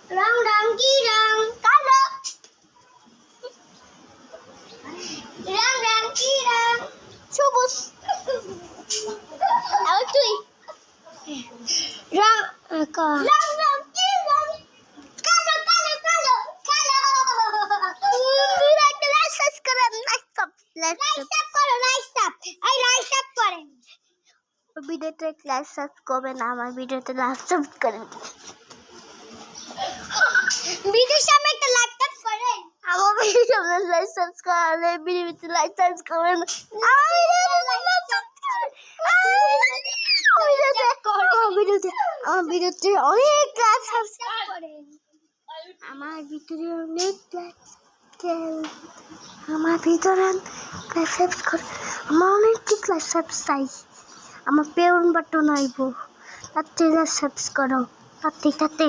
রং রং কি রং? কালো। রং রং কি রং? সবুজ। আর তুই রং রং রং কি রং? কালো কালো কালো কালো। একটা লাইক সাবস্ক্রাইব করেন। ভিডিওতে লাইক সাবস্ক্রাইব করবেন, আমার ভিডিওতে লাইক সাবস্ক্রাইব করেন। ভিডিওর সামনে একটা লাইক করেন। আমার ভিডিওর সামনে লাইক সাবস্ক্রাইব করেন, ভিডিওতে লাইক সাবস্ক্রাইব করেন। আমার ভিডিওতে অনেক লাইক সাবস্ক্রাইব করেন। আমার ভিতরে অনেক লাইক, আমার ভিতরে লাইক সাবস্ক্রাইব, আমার অনেক লাইক সাবস্ক্রাইব, আমার পেউন বাটন আইব, তাতে লাইক সাবস্ক্রাইব করো, তাতে